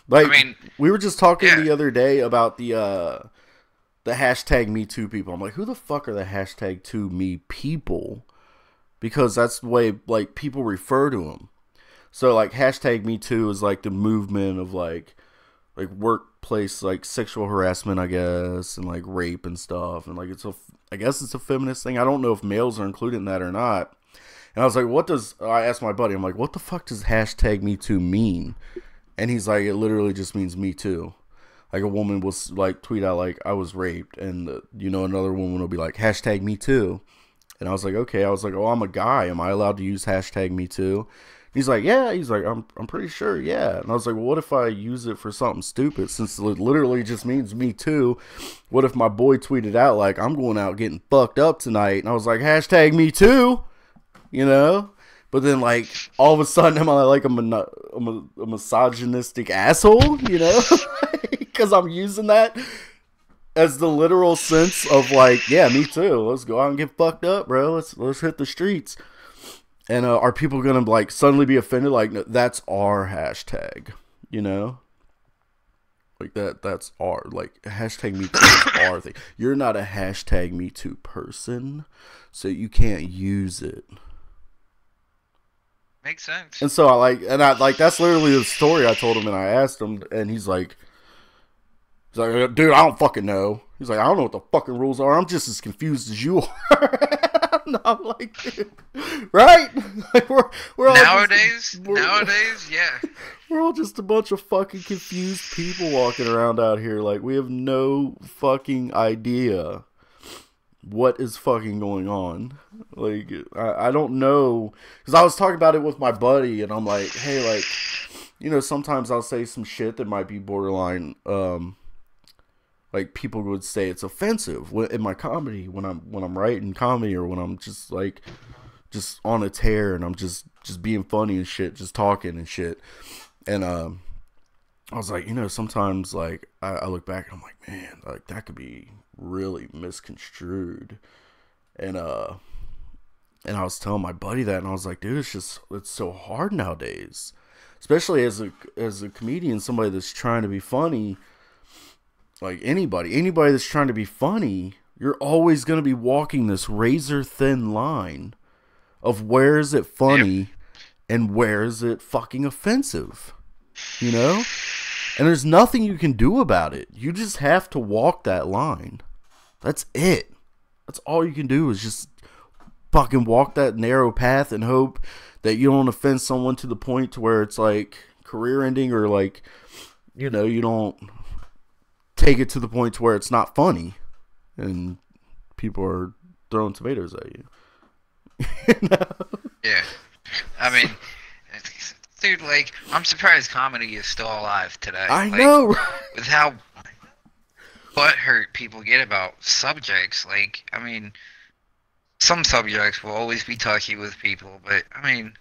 Like, I mean, we were just talking the other day about the hashtag Me Too people. I'm like, who the fuck are the hashtag to me people? Because that's the way, like, people refer to them. So, like, hashtag Me Too is, like, the movement of, like workplace, like, sexual harassment, I guess, and, like, rape and stuff. And, like, I guess it's a feminist thing. I don't know if males are included in that or not. And I was like, I asked my buddy, I'm like, what the fuck does hashtag Me Too mean? And he's like, it literally just means me too. Like, a woman will, like, tweet out, like, I was raped. And, another woman will be like, hashtag Me Too. And I was like, okay. I was like, oh, I'm a guy. Am I allowed to use hashtag Me Too? He's like, yeah. He's like, I'm pretty sure, yeah. And I was like, well, what if I use it for something stupid? Since it literally just means me too. What if my boy tweeted out, like, I'm going out getting fucked up tonight? And I was like, hashtag Me Too. But then, like, all of a sudden, am I like a misogynistic asshole? Because I'm using that as the literal sense of, like, yeah, me too. Let's go out and get fucked up, bro. Let's hit the streets. And are people gonna, like, suddenly be offended? Like, no, that's our hashtag, Like, that's our, like, hashtag Me Too is our thing. You're not a hashtag Me Too person, so you can't use it. Makes sense. And so that's literally the story I told him, and I asked him, and he's like, dude, I don't fucking know. He's like, I don't know what the fucking rules are. I'm just as confused as you are. And I'm like, dude, right? Like we're all nowadays, yeah. We're all just a bunch of fucking confused people walking around out here. Like, we have no fucking idea what is fucking going on. Like, I don't know. Because I was talking about it with my buddy, and I'm like, hey, like, you know, sometimes I'll say some shit that might be borderline, like, people would say it's offensive in my comedy, when I'm writing comedy, or when I'm just, like, just on a tear, and I'm just being funny and shit, just talking and shit. And I was like, you know, sometimes, like, I look back and I'm like, man, like, that could be really misconstrued. And I was telling my buddy that, and I was like, dude, it's so hard nowadays, especially as a comedian, somebody that's trying to be funny. Like, anybody that's trying to be funny, you're always going to be walking this razor thin line of where is it funny and where is it fucking offensive, you know? And there's nothing you can do about it. You just have to walk that line. That's it. That's all you can do, is just fucking walk that narrow path and hope that you don't offend someone to the point to where it's like career ending, or like, you know, you don't take it to the point to where it's not funny and people are throwing tomatoes at you. You know? Yeah. I mean, dude, like, I'm surprised comedy is still alive today. I like, know, right? With how butthurt people get about subjects. Like, I mean, some subjects will always be touchy with people, but, I mean,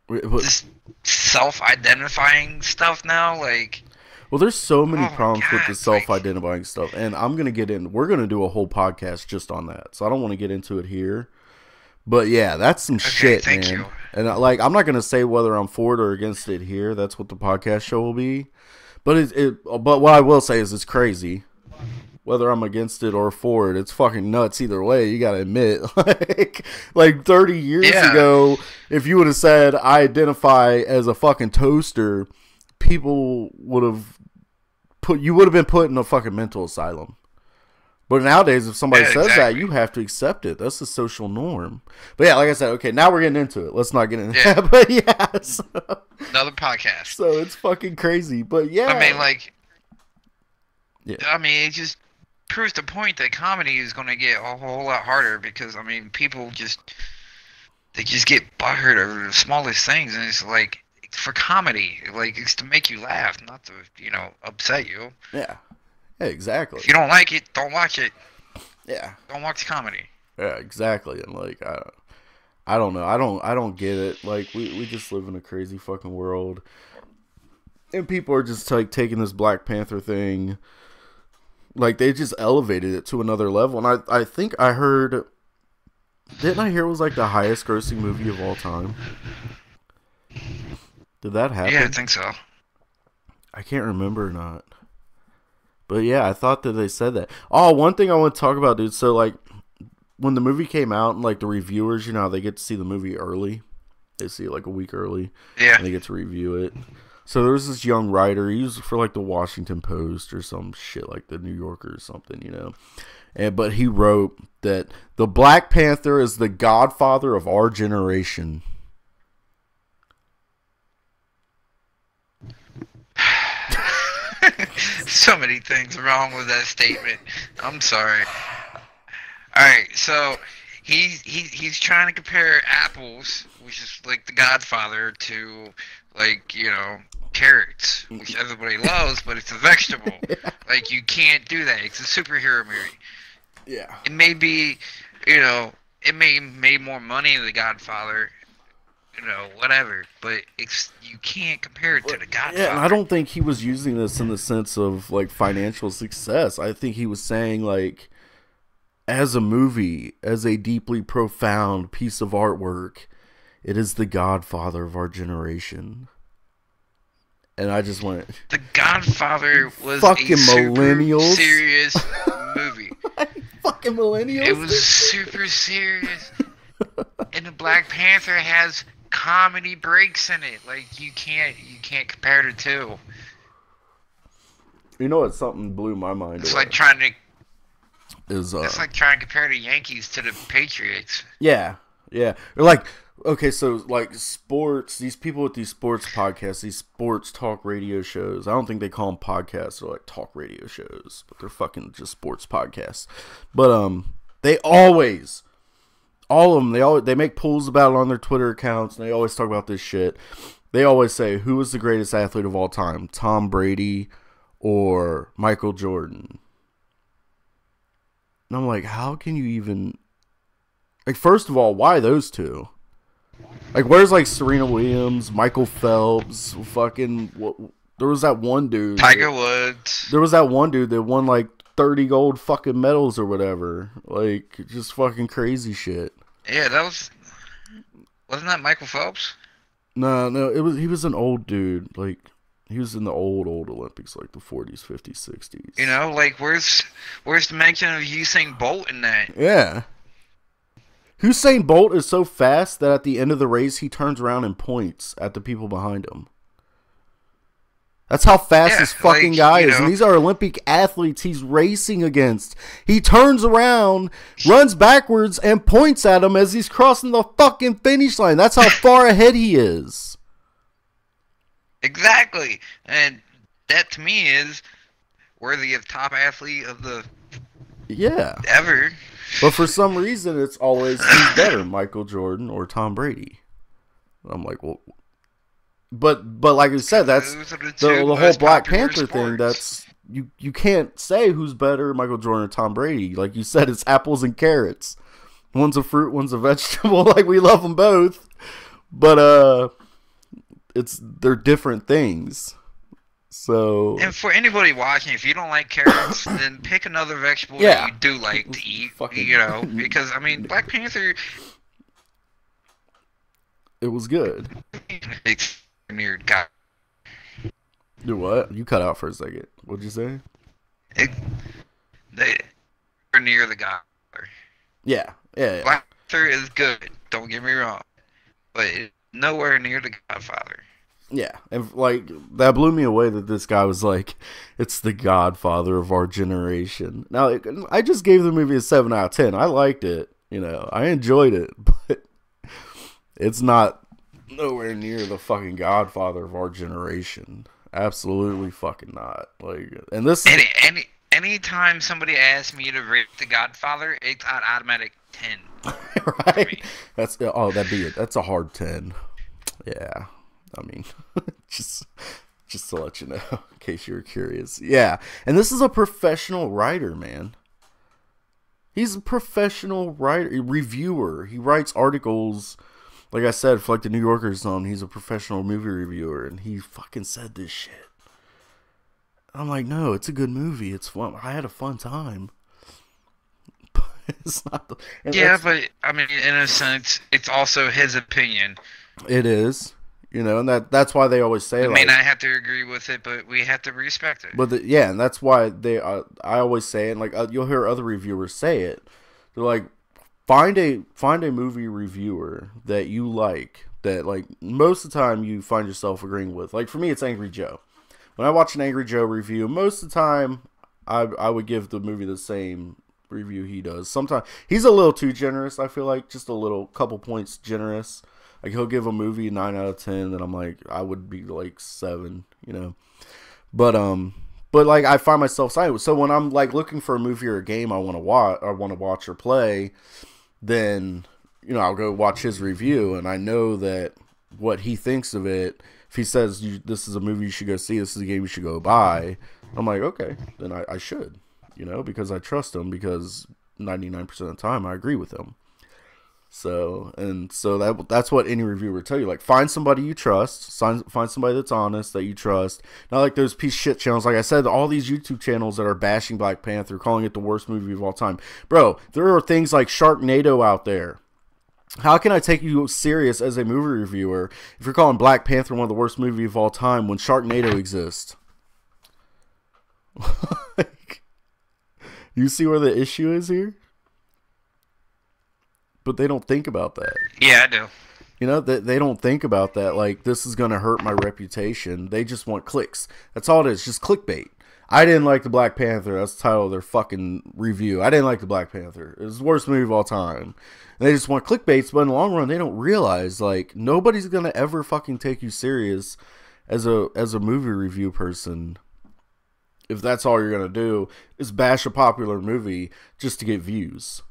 this self-identifying stuff now, like... Well, there's so many problems with the self-identifying stuff, and we're going to do a whole podcast just on that, so I don't want to get into it here. But yeah, that's some shit, man. Thank you. And like, I'm not gonna say whether I'm for it or against it here. That's what the podcast show will be. But but what I will say is it's crazy. Whether I'm against it or for it, it's fucking nuts either way. You gotta admit, like 30 years ago, if you would have said I identify as a fucking toaster, people would have been put in a fucking mental asylum. But nowadays, if somebody says that, you have to accept it. That's the social norm. But yeah, like I said, okay, now we're getting into it. Let's not get into that. But yeah. So, another podcast. So it's fucking crazy. But yeah. I mean, like, I mean, it just proves the point that comedy is going to get a whole lot harder because, I mean, people they just get butthurt over the smallest things. And it's like, for comedy, like, it's to make you laugh, not to, you know, upset you. Yeah. Yeah, exactly. If you don't like it, don't watch it. Yeah. Don't watch comedy. Yeah, exactly. And like, I don't know. I don't get it. Like, we just live in a crazy fucking world, and people are just like taking this Black Panther thing, like they just elevated it to another level. And I think I heard, didn't I hear it was like the highest grossing movie of all time? Did that happen? Yeah, I think so. I can't remember or not. But yeah, I thought that they said that. Oh, one thing I want to talk about, dude. So, like, when the movie came out, and, like, the reviewers, you know, they get to see the movie early. They see it, like, a week early. Yeah. And they get to review it. So, there was this young writer. He was for, like, the Washington Post or some shit, like the New Yorker or something, you know. But he wrote that the Black Panther is the Godfather of our generation. So many things wrong with that statement. I'm sorry. Alright, so he's trying to compare apples, which is like the Godfather, to, like, you know, carrots, which everybody loves, but it's a vegetable. Yeah. Like, you can't do that. It's a superhero movie. Yeah. It may be, you know, it may made more money than the Godfather, you know, whatever, but you can't compare it to the Godfather. Yeah, and I don't think he was using this in the sense of, like, financial success. I think he was saying, like, as a movie, as a deeply profound piece of artwork, it is the Godfather of our generation. And I just went, The Godfather was fucking a super millennials. serious movie. Fucking millennials. It was super serious. And the Black Panther has comedy breaks in it. Like, you can't compare the two. You know what? Something blew my mind It's away. like trying to... is That's like trying to compare the Yankees to the Patriots. Yeah, yeah. Or like, okay, so like sports, these people with these sports podcasts, these sports talk radio shows, I don't think they call them podcasts, they're like talk radio shows, but they're fucking just sports podcasts. But they always, all of them, they make polls about it on their Twitter accounts, and they always talk about this shit. They always say, who is the greatest athlete of all time? Tom Brady or Michael Jordan? And I'm like, how can you even... Like, first of all, why those two? Like, where's, like, Serena Williams, Michael Phelps, fucking... there was that one dude... Tiger Woods. There was that one dude that won, like, 30 gold fucking medals or whatever. Like, just fucking crazy shit. Yeah, that was... Wasn't that Michael Phelps? No, he was an old dude. Like, he was in the old Olympics, like the 40s, 50s, 60s. You know, like, where's the mention of Usain Bolt in that? Yeah. Usain Bolt is so fast that at the end of the race, he turns around and points at the people behind him. That's how fast this fucking guy is. And these are Olympic athletes he's racing against. He turns around, runs backwards, and points at him as he's crossing the fucking finish line. That's how far ahead he is. Exactly. And that, to me, is worthy of top athlete of the... Yeah. Ever. But for some reason, it's always who's better, Michael Jordan or Tom Brady. I'm like, well... But like I said, that's the whole Black Panther thing. That's you can't say who's better, Michael Jordan or Tom Brady. Like you said, it's apples and carrots. One's a fruit, one's a vegetable. Like, we love them both, but they're different things. So, and for anybody watching, if you don't like carrots, then pick another vegetable that you do like to eat. You know, because I mean, Black Panther, it was good. Near God. Do what? You cut out for a second. What'd you say? They are near the Godfather. Yeah. Black Panther is good. Don't get me wrong, but it's nowhere near the Godfather. Yeah, and like that blew me away that this guy was like, "It's the Godfather of our generation." Now, I just gave the movie a 7 out of 10. I liked it. You know, I enjoyed it, but it's not nowhere near the fucking Godfather of our generation. Absolutely fucking not. Like, and this anytime somebody asks me to rate the Godfather, it's an automatic 10. Right? That'd be it. That's a hard 10. Yeah. I mean, just to let you know, in case you were curious. Yeah. And this is a professional writer, man. He's a professional writer, reviewer. He writes articles. Like I said, for like the New Yorker's on, he's a professional movie reviewer, and he fucking said this shit. I'm like, no, it's a good movie. It's fun. I had a fun time. But it's not the... Yeah, but, I mean, in a sense, it's also his opinion. It is. You know, and that's why they always say, we may not have to agree with it, but we have to respect it. But and that's why I always say, and like you'll hear other reviewers say it. They're like, find a movie reviewer that you like, that like most of the time you find yourself agreeing with. Like for me, it's Angry Joe. When I watch an Angry Joe review, most of the time I would give the movie the same review he does. Sometimes he's a little too generous. I feel like just a little couple points generous. Like, he'll give a movie a 9 out of 10, and I'm like, I would be like 7, you know. But like, I find myself silent. So when I'm like looking for a movie or a game I want to watch or play, then, you know, I'll go watch his review, and I know that what he thinks of it. If he says this is a movie you should go see, this is a game you should go buy, I'm like, okay, then I should, you know, because I trust him, because 99% of the time I agree with him. So that's what any reviewer would tell you. Like, find somebody you trust, find somebody that's honest, that you trust. Not like those piece of shit channels. Like I said, all these YouTube channels that are bashing Black Panther, calling it the worst movie of all time. Bro, there are things like Sharknado out there. How can I take you serious as a movie reviewer if you're calling Black Panther one of the worst movies of all time when Sharknado exists? Like, you see where the issue is here? But they don't think about that. Yeah, I do. You know, they don't think about that. Like, this is going to hurt my reputation. They just want clicks. That's all it is. Just clickbait. I didn't like the Black Panther. That's the title of their fucking review. I didn't like the Black Panther. It was the worst movie of all time. And they just want clickbaits, but in the long run, they don't realize, like, nobody's gonna ever fucking take you serious as a movie review person if that's all you're gonna do is bash a popular movie just to get views.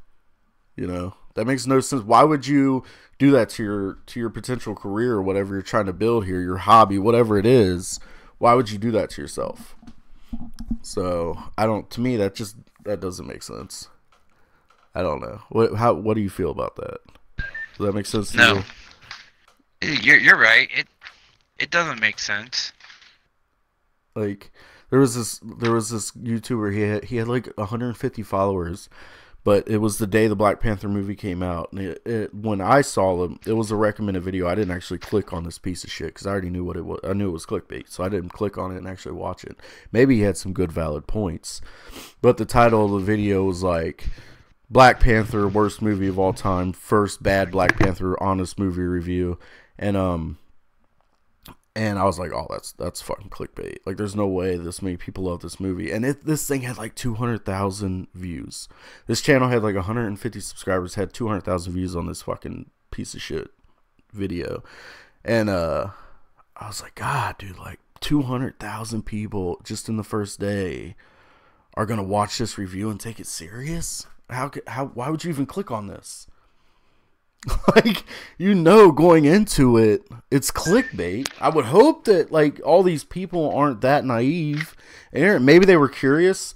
You know, that makes no sense. Why would you do that to your potential career or whatever you're trying to build here, your hobby, whatever it is? Why would you do that to yourself? So to me, that doesn't make sense. I don't know. What do you feel about that? Does that make sense to you? You're right. It doesn't make sense. Like, there was this YouTuber, he had like 150 followers, but it was the day the Black Panther movie came out, and when I saw him, it was a recommended video. I didn't actually click on this piece of shit because I already knew what it was. I knew it was clickbait, so I didn't click on it and actually watch it. Maybe he had some good valid points, but the title of the video was like, Black Panther, worst movie of all time, first bad Black Panther honest movie review, and I was like, oh, that's fucking clickbait. Like, there's no way this many people love this movie. And this thing had like 200,000 views. This channel had like 150 subscribers, had 200,000 views on this fucking piece of shit video. And I was like, God, dude, like 200,000 people just in the first day are gonna watch this review and take it serious? Why would you even click on this? Like, you know, going into it, it's clickbait. I would hope that, like, all these people aren't that naive. And maybe they were curious.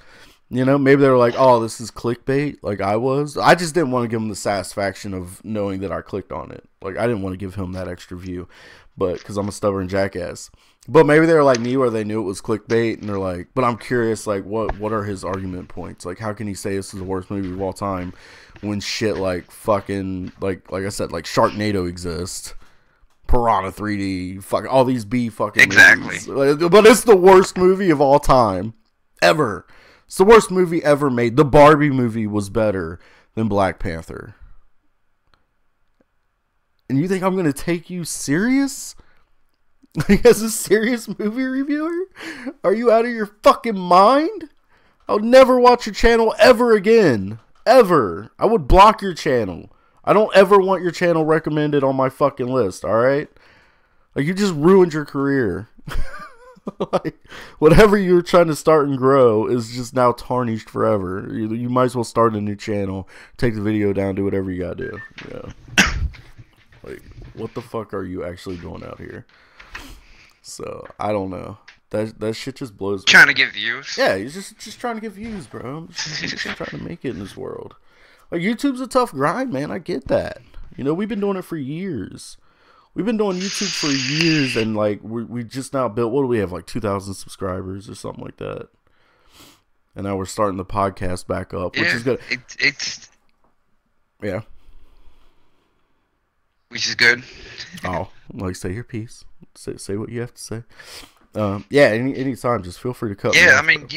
You know, maybe they were like, oh, this is clickbait, like I was. I just didn't want to give them the satisfaction of knowing that I clicked on it. Like, I didn't want to give him that extra view, but because I'm a stubborn jackass. But maybe they were like me, where they knew it was clickbait, and they're like, but I'm curious, like, what are his argument points? Like, how can he say this is the worst movie of all time when shit like fucking, like I said, like Sharknado exists, Piranha 3D, fucking all these B fucking movies. Like, but it's the worst movie of all time, ever. It's the worst movie ever made. The Barbie movie was better than Black Panther. And you think I'm going to take you serious? Like, as a serious movie reviewer? Are you out of your fucking mind? I'll never watch your channel ever again. Ever. I would block your channel. I don't ever want your channel recommended on my fucking list, alright? Like, you just ruined your career. Like, whatever you were trying to start and grow is just now tarnished forever. You might as well start a new channel, take the video down, do whatever you gotta do. Yeah. Like, what the fuck are you actually doing out here? So, I don't know. That shit just blows me. Trying to get views? Yeah, he's just trying to get views, bro. I'm just trying to make it in this world. Like, YouTube's a tough grind, man. I get that. You know, we've been doing it for years. We've been doing YouTube for years, and like we just now built, what do we have, like 2,000 subscribers or something like that. And now we're starting the podcast back up, which is good. It's yeah. Which is good. Oh, like, say your piece. Say what you have to say. Yeah, anytime, just feel free to cut. Yeah, I mean,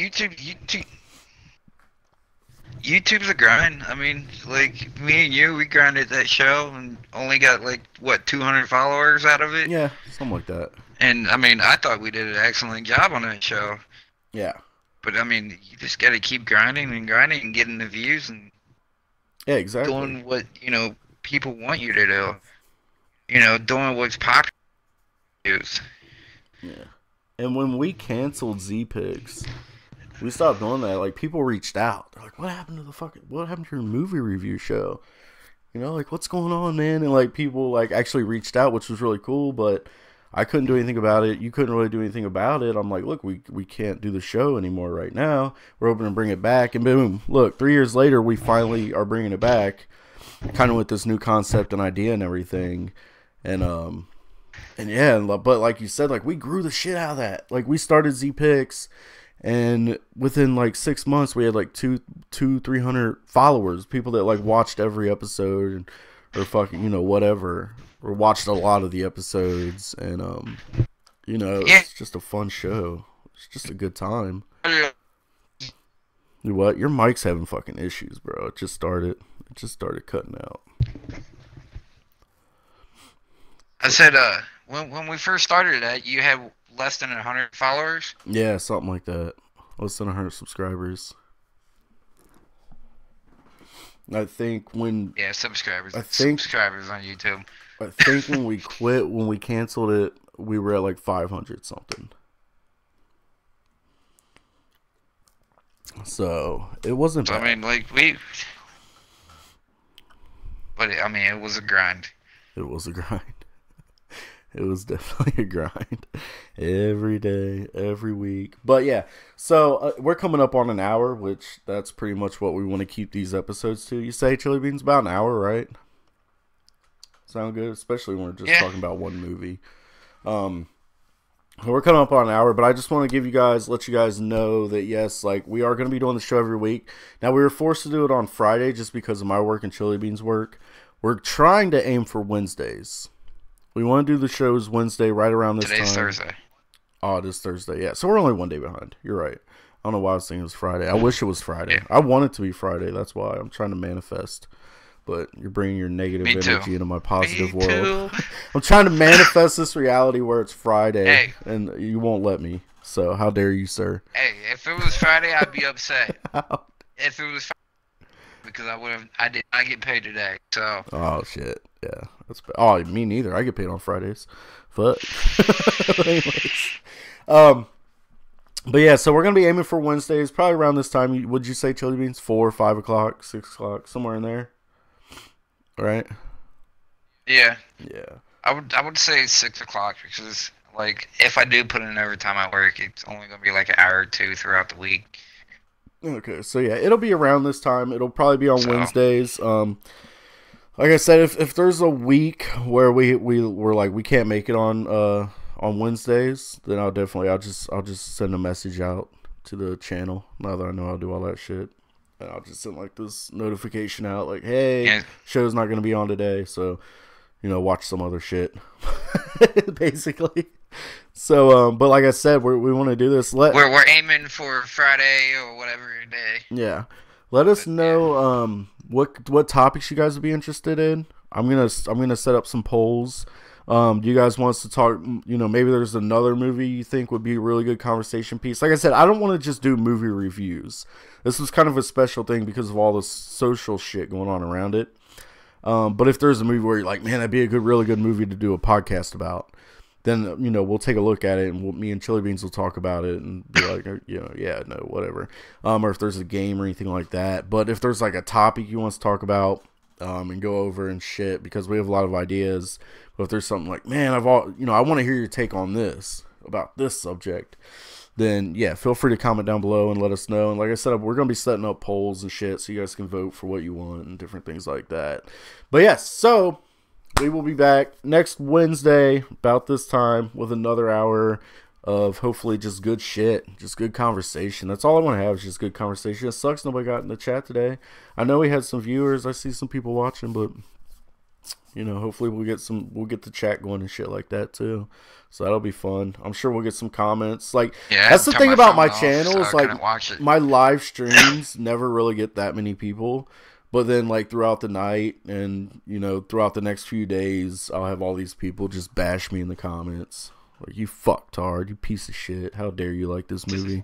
YouTube's a grind. I mean, like, me and you, we grinded that show and only got, like, what, 200 followers out of it? Yeah, something like that. And, I mean, I thought we did an excellent job on that show. Yeah. But, I mean, you just gotta keep grinding and getting the views and... Yeah, exactly. Doing what, you know, people want you to do. You know, doing what's popular. Yeah. And when we canceled ZPigs, we stopped doing that. Like, people reached out. They're like, what happened to your movie review show? You know, like, what's going on, man? And, like, people, like, actually reached out, which was really cool, but I couldn't do anything about it. You couldn't really do anything about it. I'm like, look, we can't do the show anymore right now. We're hoping to bring it back. And boom, look, 3 years later, we finally are bringing it back, kind of with this new concept and idea and everything. And yeah, but like you said, like, we grew the shit out of that. Like, we started ZPigs, and within like 6 months, we had like 300 followers, people that like watched every episode, or fucking, you know, whatever, or watched a lot of the episodes, and you know, it's just a fun show. It's just a good time. What? Your mic's having fucking issues, bro. It just started cutting out. I said, when we first started that, you had less than 100 followers? Yeah, something like that. Less than 100 subscribers. I think when... Yeah, subscribers. Subscribers on YouTube. I think when we canceled it, we were at like 500 something. So, it wasn't bad. I mean, like, But, I mean, it was a grind. It was a grind. It was definitely a grind. Every day, every week. But yeah, so we're coming up on an hour, which that's pretty much what we want to keep these episodes to. You say, Chili Beans, about an hour, right? Sound good? Especially when we're just talking about one movie. We're coming up on an hour, but I just want to let you guys know that yes, like we are going to be doing the show every week. Now we were forced to do it on Friday just because of my work and Chili Beans' work. We're trying to aim for Wednesdays. We want to do the shows Wednesday right around this time. Today's Thursday. Oh, it is Thursday. Yeah, so we're only one day behind. You're right. I don't know why I was thinking it was Friday. I wish it was Friday. Yeah. I want it to be Friday. That's why I'm trying to manifest. But you're bringing your negative energy into my positive world. I'm trying to manifest this reality where it's Friday, and you won't let me. So how dare you, sir? Hey, if it was Friday, I'd be upset. If it was Friday, because I did not get paid today. So. Oh shit. Yeah. That's bad. Oh, me neither. I get paid on Fridays. But anyways. But yeah, so we're gonna be aiming for Wednesdays, probably around this time. Would you say, Chili Beans? 4, 5 o'clock, 6 o'clock, somewhere in there? Right? Yeah. Yeah. I would say 6 o'clock because like if I do put in overtime at work, it's only gonna be like an hour or two throughout the week. Okay, so yeah, it'll be around this time. It'll probably be on Wednesdays. Like I said, if there's a week where we're like we can't make it on Wednesdays, then I'll just send a message out to the channel. Now that I know how to do all that shit, and I'll just send like this notification out, like, hey, show's not gonna be on today, so watch some other shit, basically. So, but like I said, we want to do this. We're aiming for Friday or whatever day. Yeah, let us know what topics you guys would be interested in. I'm gonna set up some polls. Do you guys want us to talk? Maybe there's another movie you think would be a really good conversation piece. Like I said, I don't want to just do movie reviews. This was kind of a special thing because of all the social shit going on around it. But if there's a movie where you're like, man, that'd be a really good movie to do a podcast about, then, we'll take a look at it, and me and Chili Beans will talk about it and be like, yeah, no, whatever. Or if there's a game or anything like that. But if there's like a topic you want us to talk about, and go over and shit, because we have a lot of ideas. But if there's something like, man, I want to hear your take on this, about this subject, then yeah, feel free to comment down below and let us know. And like I said, we're going to be setting up polls and shit so you guys can vote for what you want and different things like that. But yes, so we will be back next Wednesday about this time with another hour of hopefully just good shit, just good conversation. That's all I want to have is just good conversation. It sucks nobody got in the chat today. I know we had some viewers. I see some people watching, but hopefully we'll get the chat going and shit like that too. So that'll be fun. I'm sure we'll get some comments. Like, that's the thing about my channel is like my live streams never really get that many people. But then, like, throughout the night and, throughout the next few days, I'll have all these people just bash me in the comments. Like, you fucktard, you piece of shit. How dare you like this movie?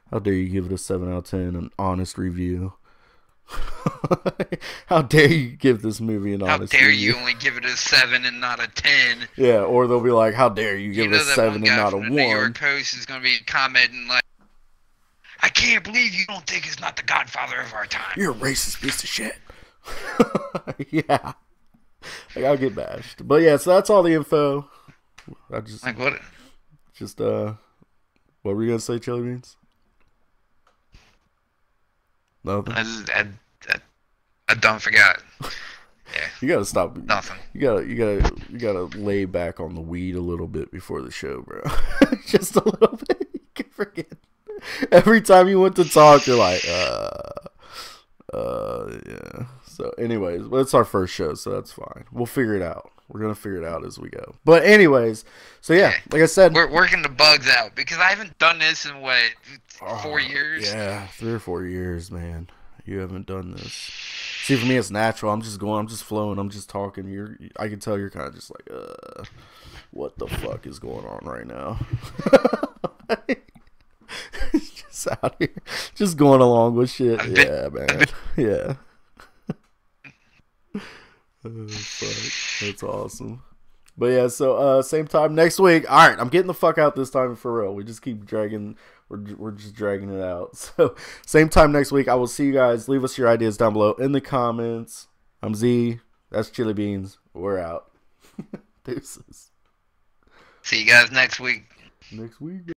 How dare you give it a 7 out of 10, an honest review? How dare you give this movie an honest review? How dare you only give it a 7 and not a 10? Yeah, or they'll be like, how dare you give it a 7 and not a 1? New York Post is going to be commenting like, I can't believe you don't think it's not the Godfather of our time. You're a racist piece of shit. Yeah. Like, I'll get bashed. But yeah, so that's all the info. What? Just, what were you going to say, Chili Beans? Nothing? I don't forgot. Yeah. You gotta stop. Nothing. You gotta lay back on the weed a little bit before the show, bro. Just a little bit. You can forget. Every time you want to talk, you're like, yeah. So, anyways, well, it's our first show, so that's fine. We'll figure it out. We're gonna figure it out as we go. But anyways, so yeah, like I said, we're working the bugs out because I haven't done this in 4 years. Yeah, 3 or 4 years, man. You haven't done this. See, for me, it's natural. I'm just flowing. I'm just talking. I can tell you're kind of just like, what the fuck is going on right now? It's just It's out here. Just going along with shit. I've Yeah, been, man. Yeah. Oh, fuck. That's awesome. But yeah, so same time next week. All right, I'm getting the fuck out this time for real. We just keep dragging. We're just dragging it out. So same time next week. I will see you guys. Leave us your ideas down below in the comments. I'm Z. That's Chili Beans. We're out. Deuces. See you guys next week. Next week.